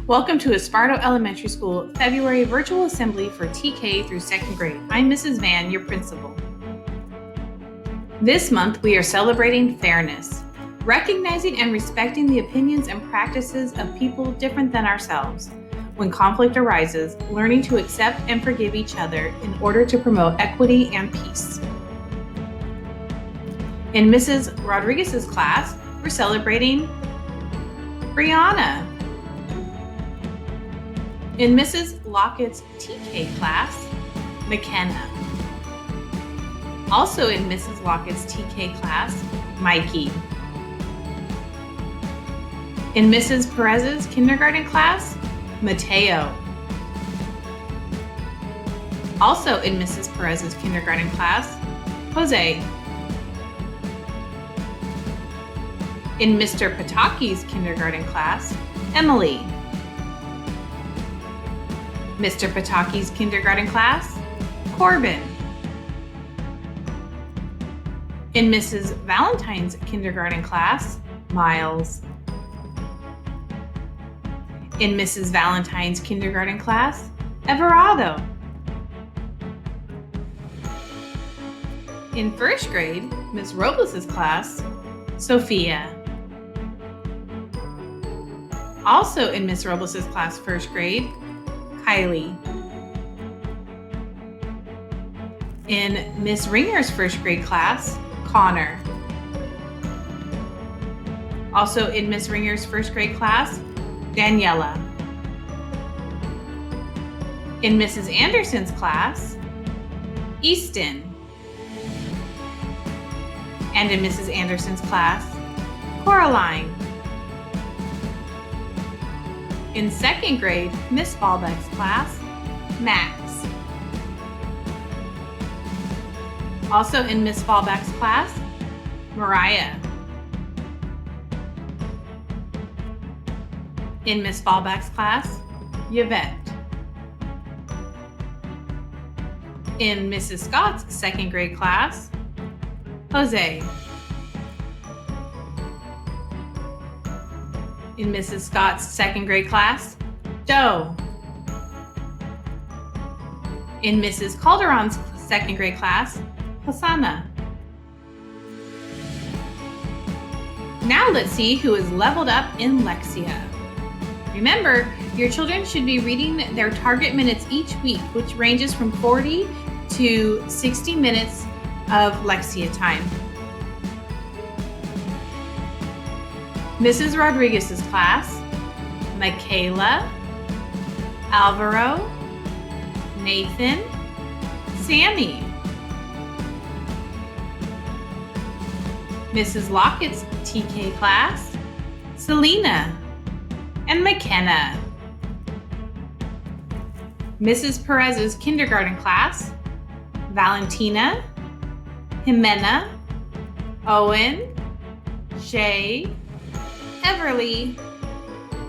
Welcome to Esparto Elementary School February Virtual Assembly for TK through 2nd grade. I'm Mrs. Van, your principal. This month we are celebrating fairness, recognizing and respecting the opinions and practices of people different than ourselves. When conflict arises, learning to accept and forgive each other in order to promote equity and peace. In Mrs. Rodriguez's class, we're celebrating Brianna. In Mrs. Lockett's TK class, McKenna. Also in Mrs. Lockett's TK class, Mikey. In Mrs. Perez's kindergarten class, Mateo. Also in Mrs. Perez's kindergarten class, Jose. In Mr. Pataki's kindergarten class, Emily. Mr. Pataki's kindergarten class, Corbin. In Mrs. Valentine's kindergarten class, Miles. In Mrs. Valentine's kindergarten class, Everardo. In 1st grade, Ms. Robles' class, Sophia. Also in Ms. Robles' class 1st grade, Kylie. In Miss Ringer's 1st grade class, Connor. Also in Miss Ringer's 1st grade class, Daniela. In Mrs. Anderson's class, Easton. And in Mrs. Anderson's class, Coraline. In 2nd grade, Miss Ballbeck's class, Max. Also in Miss Ballbeck's class, Mariah. In Miss Ballbeck's class, Yvette. In Mrs. Scott's 2nd grade class, Jose. In Mrs. Scott's 2nd grade class, Doe. In Mrs. Calderon's 2nd grade class, Hosanna. Now let's see who is leveled up in Lexia. Remember, your children should be reading their target minutes each week, which ranges from 40 to 60 minutes of Lexia time. Mrs. Rodriguez's class, Michaela, Alvaro, Nathan, Sammy. Mrs. Lockett's TK class, Selena and McKenna. Mrs. Perez's kindergarten class, Valentina, Jimena, Owen, Shay, Everly.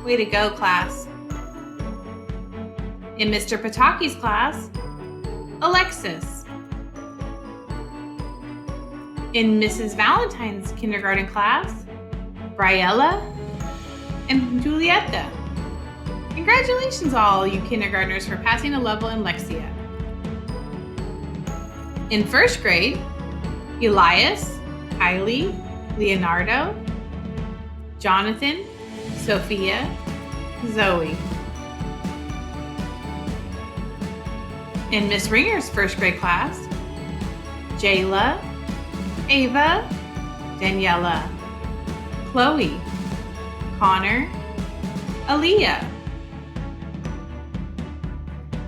Way to go, class. In Mr. Pataki's class, Alexis. In Mrs. Valentine's kindergarten class, Briella and Julieta. Congratulations all you kindergartners for passing a level in Lexia. In 1st grade, Elias, Kylie, Leonardo, Jonathan, Sophia, Zoe. In Miss Ringer's 1st grade class, Jayla, Ava, Daniela, Chloe, Connor, Aaliyah.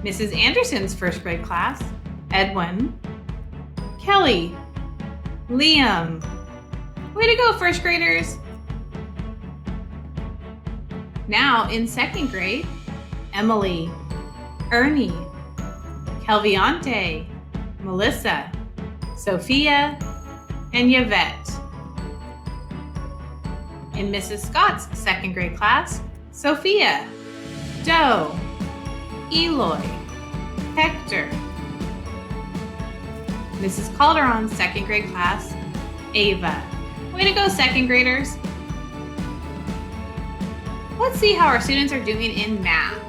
Mrs. Anderson's 1st grade class, Edwin, Kelly, Liam. Way to go, 1st graders! Now in 2nd grade, Emily, Ernie, Kelviante, Melissa, Sophia, and Yvette. In Mrs. Scott's 2nd grade class, Sophia, Doe, Eloy, Hector. Mrs. Calderon's 2nd grade class, Ava. Way to go, 2nd graders! Let's see how our students are doing in math.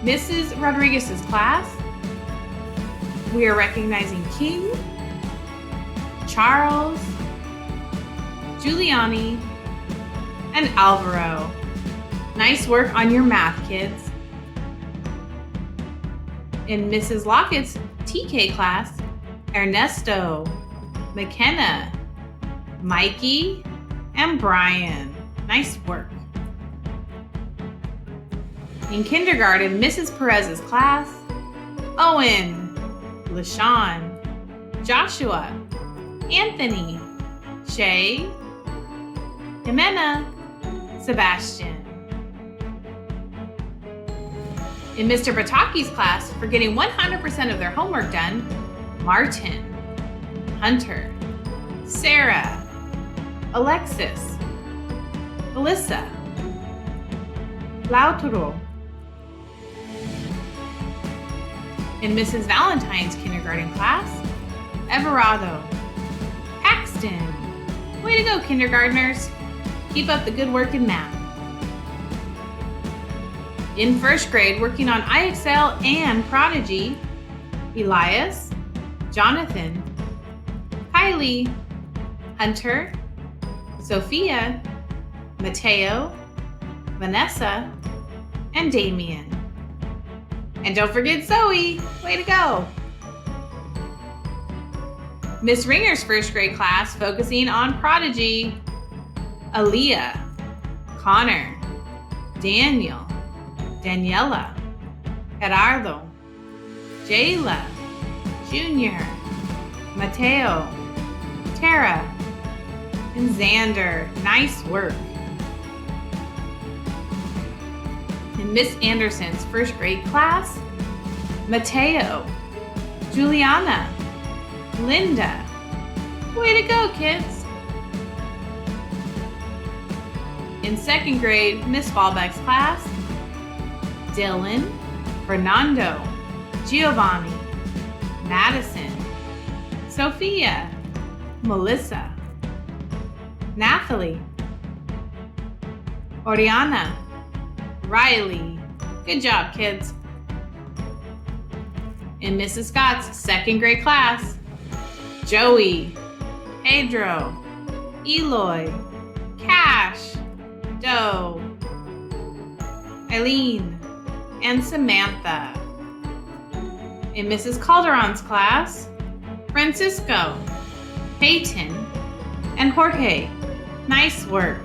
Mrs. Rodriguez's class, we are recognizing King, Charles, Giuliani, and Alvaro. Nice work on your math, kids. In Mrs. Lockett's TK class, Ernesto, McKenna, Mikey, and Brian. Nice work. In kindergarten, Mrs. Perez's class, Owen, LaShawn, Joshua, Anthony, Shay, Jimena, Sebastian. In Mr. Bataki's class, for getting 100% of their homework done, Martin, Hunter, Sarah, Alexis, Alyssa, Lautaro. In Mrs. Valentine's kindergarten class, Everardo, Paxton. Way to go, kindergartners. Keep up the good work in math. In first grade, working on IXL and Prodigy, Elias, Jonathan, Kylie, Hunter, Sophia, Mateo, Vanessa, and Damien. And don't forget Zoe, way to go! Miss Ringer's first grade class focusing on Prodigy, Aaliyah, Connor, Daniel, Daniela, Gerardo, Jayla, Junior, Mateo, Tara, and Xander. Nice work. In Miss Anderson's first grade class, Mateo, Juliana, Linda. Way to go, kids. In second grade, Miss Fallback's class, Dylan, Fernando, Giovanni, Madison, Sophia, Melissa, Nathalie, Oriana, Riley. Good job, kids. In Mrs. Scott's second grade class, Joey, Pedro, Eloy, Cash, Doe, Eileen, and Samantha. In Mrs. Calderon's class, Francisco, Peyton, and Jorge. Nice work.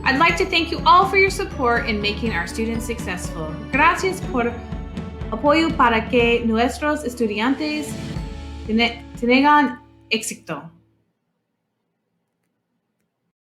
I'd like to thank you all for your support in making our students successful. Gracias por apoyo para que nuestros estudiantes tengan éxito.